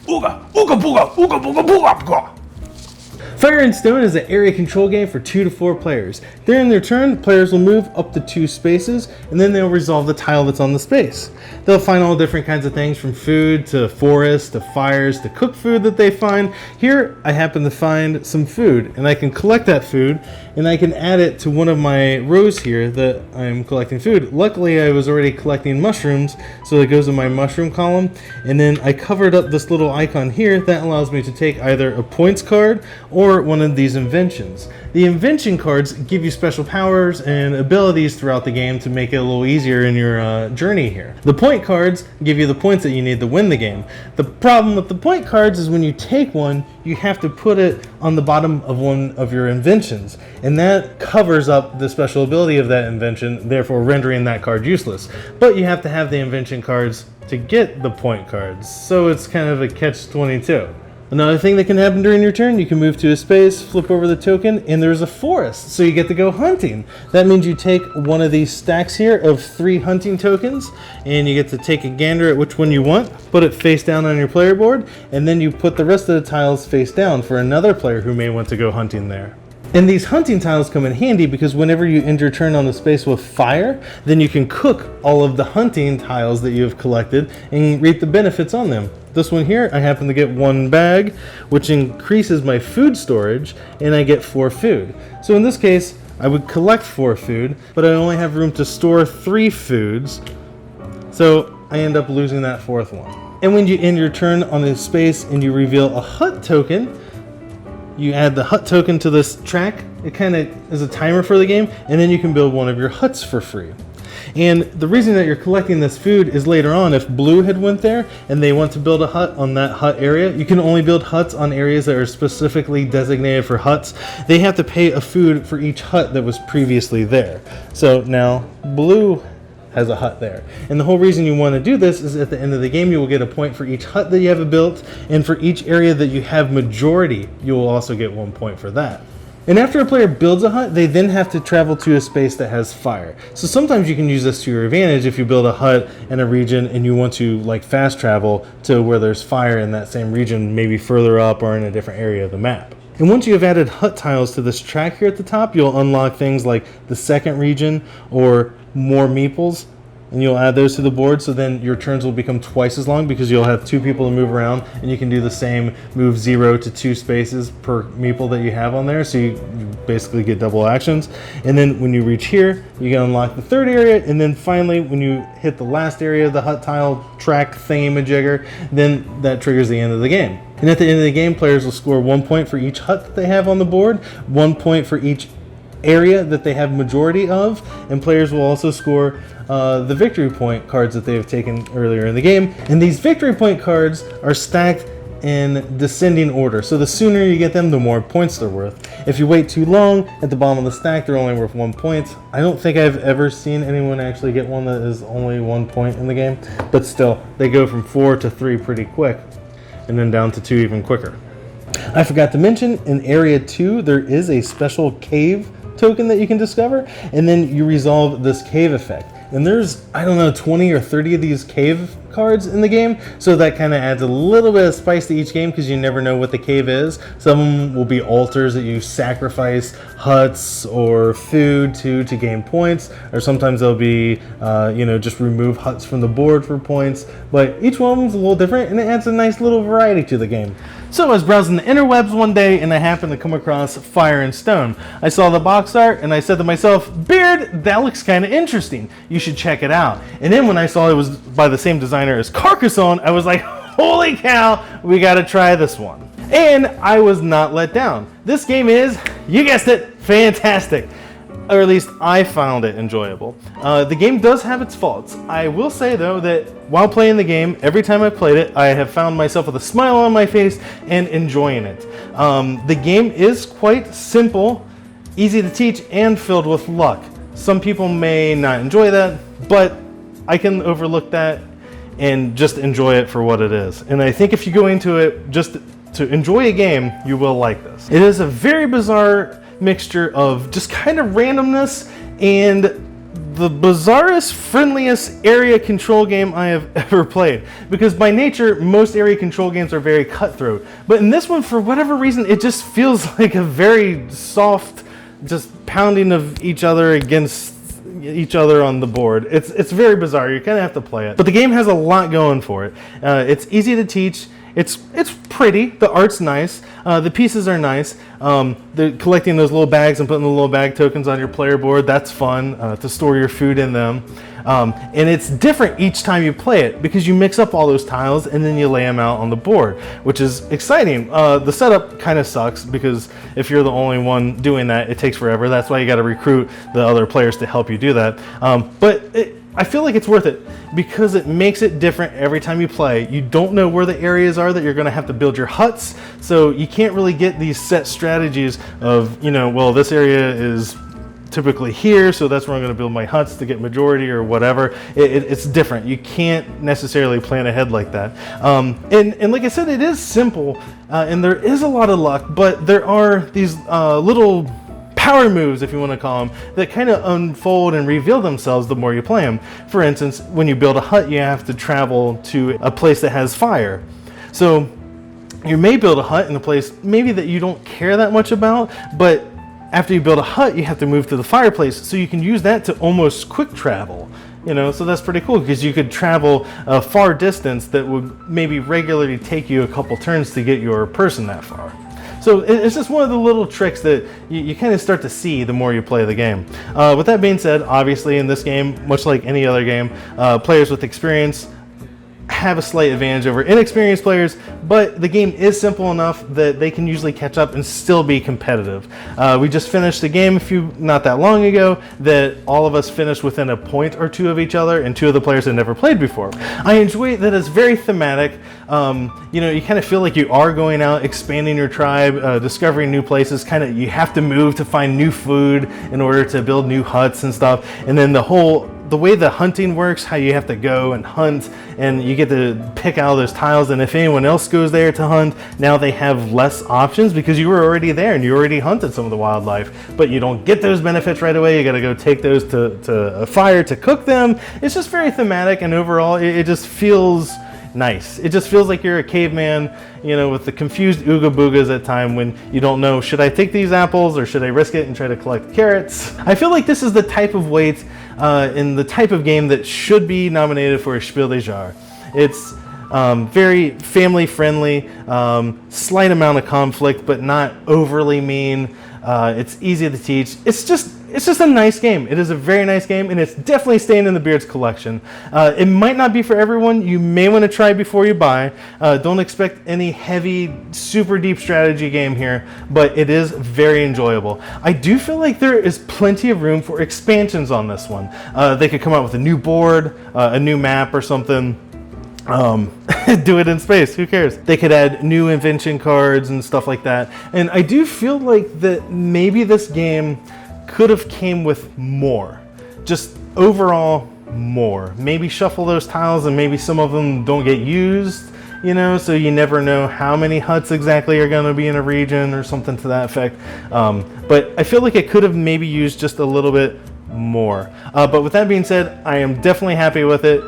Ooga, ooga booga, ooga booga booga booga. Fire and Stone is an area control game for 2 to 4 players. During their turn, players will move up to 2 spaces, and then they'll resolve the tile that's on the space. They'll find all different kinds of things, from food to forest to fires to cooked food that they find. Here, I happen to find some food, and I can collect that food, and I can add it to one of my rows here that I'm collecting food. Luckily, I was already collecting mushrooms, so it goes in my mushroom column, and then I covered up this little icon here that allows me to take either a points card or one of these inventions. The invention cards give you special powers and abilities throughout the game to make it a little easier in your journey here. The point cards give you the points that you need to win the game. The problem with the point cards is when you take one, you have to put it on the bottom of one of your inventions, and that covers up the special ability of that invention, therefore rendering that card useless. But you have to have the invention cards to get the point cards, so it's kind of a catch-22. Another thing that can happen during your turn, you can move to a space, flip over the token, and there's a forest, so you get to go hunting. That means you take one of these stacks here of 3 hunting tokens, and you get to take a gander at which one you want, put it face down on your player board, and then you put the rest of the tiles face down for another player who may want to go hunting there. And these hunting tiles come in handy because whenever you end your turn on the space with fire, then you can cook all of the hunting tiles that you have collected and reap the benefits on them. This one here, I happen to get 1 bag, which increases my food storage, and I get 4 food. So in this case, I would collect 4 food, but I only have room to store 3 foods, so I end up losing that 4th one. And when you end your turn on this space and you reveal a hut token, you add the hut token to this track. It kind of is a timer for the game, and then you can build one of your huts for free. And the reason that you're collecting this food is later on, if Blue had went there and they want to build a hut on that hut area, you can only build huts on areas that are specifically designated for huts. They have to pay a food for each hut that was previously there. So now Blue has a hut there. And the whole reason you want to do this is at the end of the game you will get a point for each hut that you have built, and for each area that you have majority, you will also get 1 point for that. And after a player builds a hut, they then have to travel to a space that has fire. So sometimes you can use this to your advantage if you build a hut in a region and you want to like fast travel to where there's fire in that same region, maybe further up or in a different area of the map. And once you have added hut tiles to this track here at the top, you'll unlock things like the second region or more meeples, and you'll add those to the board, so then your turns will become twice as long because you'll have 2 people to move around, and you can do the same, move 0 to 2 spaces per meeple that you have on there, so you basically get double actions. And then when you reach here, you can unlock the 3rd area, and then finally when you hit the last area of the hut tile track thingamajigger, then that triggers the end of the game. And at the end of the game, players will score 1 point for each hut that they have on the board, 1 point for each area that they have majority of, and players will also score the victory point cards that they have taken earlier in the game. And these victory point cards are stacked in descending order, so the sooner you get them, the more points they're worth. If you wait too long, at the bottom of the stack they're only worth 1 point. I don't think I've ever seen anyone actually get one that is only 1 point in the game, but still, they go from 4 to 3 pretty quick, and then down to 2 even quicker. I forgot to mention, in Area 2 there is a special cave token that you can discover, and then you resolve this cave effect. And there's, I don't know, 20 or 30 of these cave cards in the game, so that kind of adds a little bit of spice to each game because you never know what the cave is. Some of them will be altars that you sacrifice huts or food to gain points, or sometimes they'll be, just remove huts from the board for points. But each one of them is a little different, and it adds a nice little variety to the game. So I was browsing the interwebs one day, and I happened to come across Fire and Stone. I saw the box art, and I said to myself, Beard, that looks kind of interesting. You should check it out. And then when I saw it was by the same designer as Carcassone, I was like, holy cow, we gotta try this one. And I was not let down. This game is, you guessed it, fantastic. Or at least I found it enjoyable. The game does have its faults. I will say though that while playing the game, every time I played it, I have found myself with a smile on my face and enjoying it. The game is quite simple, easy to teach, and filled with luck. Some people may not enjoy that, but I can overlook that and just enjoy it for what it is. And I think if you go into it just to enjoy a game, you will like this. It is a very bizarre mixture of just kind of randomness and the bizarrest, friendliest area control game I have ever played. Because by nature, most area control games are very cutthroat. But in this one, for whatever reason, it just feels like a very soft, just pounding of each other against each other on the board. It's very bizarre. You kind of have to play it. But the game has a lot going for it. It's easy to teach. It's pretty. The art's nice. The pieces are nice. Collecting those little bags and putting the little bag tokens on your player board, that's fun to store your food in them. And it's different each time you play it because you mix up all those tiles and then you lay them out on the board, which is exciting. The setup kind of sucks because if you're the only one doing that, it takes forever. That's why you got to recruit the other players to help you do that. I feel like it's worth it because it makes it different every time you play. You don't know where the areas are that you're going to have to build your huts, so you can't really get these set strategies of, well, this area is typically here, so that's where I'm going to build my huts to get majority or whatever. It's different. You can't necessarily plan ahead like that. And like I said, it is simple, and there is a lot of luck, but there are these little power moves, if you want to call them, that kind of unfold and reveal themselves the more you play them. For instance, when you build a hut, you have to travel to a place that has fire. So you may build a hut in a place maybe that you don't care that much about, but after you build a hut, you have to move to the fireplace, so you can use that to almost quick travel. So that's pretty cool because you could travel a far distance that would maybe regularly take you a couple turns to get your person that far. So it's just one of the little tricks that you kind of start to see the more you play the game. With that being said, obviously in this game, much like any other game, players with experience have a slight advantage over inexperienced players, but the game is simple enough that they can usually catch up and still be competitive. We just finished a game not that long ago that all of us finished within a point or two of each other, and two of the players had never played before. I enjoy that it's very thematic. You kind of feel like you are going out, expanding your tribe, discovering new places. You have to move to find new food in order to build new huts and stuff. And then the way the hunting works, how you have to go and hunt, and you get to pick out those tiles, and if anyone else goes there to hunt, now they have less options because you were already there and you already hunted some of the wildlife, but you don't get those benefits right away. You got to go take those to a fire to cook them. It's just very thematic, and overall it just feels nice. It just feels like you're a caveman, with the confused ooga boogas at time when you don't know, should I take these apples or should I risk it and try to collect carrots? I feel like this is the type of weight in the type of game that should be nominated for a Spiel des Jahres. It's very family friendly, slight amount of conflict, but not overly mean. It's easy to teach. It's just a nice game. It is a very nice game, and it's definitely staying in the Beards collection. It might not be for everyone. You may want to try before you buy. Don't expect any heavy, super deep strategy game here, but it is very enjoyable. I do feel like there is plenty of room for expansions on this one. They could come out with a new board, a new map or something. Do it in space, who cares? They could add new invention cards and stuff like that. And I do feel like that maybe this game could have came with more, just overall more. Maybe shuffle those tiles and maybe some of them don't get used, so you never know how many huts exactly are going to be in a region or something to that effect. But I feel like it could have maybe used just a little bit more. But with that being said, I am definitely happy with it.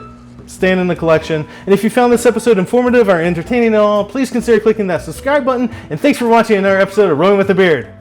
Staying in the collection. And if you found this episode informative or entertaining at all, please consider clicking that subscribe button. And thanks for watching another episode of Rowing with the Beard.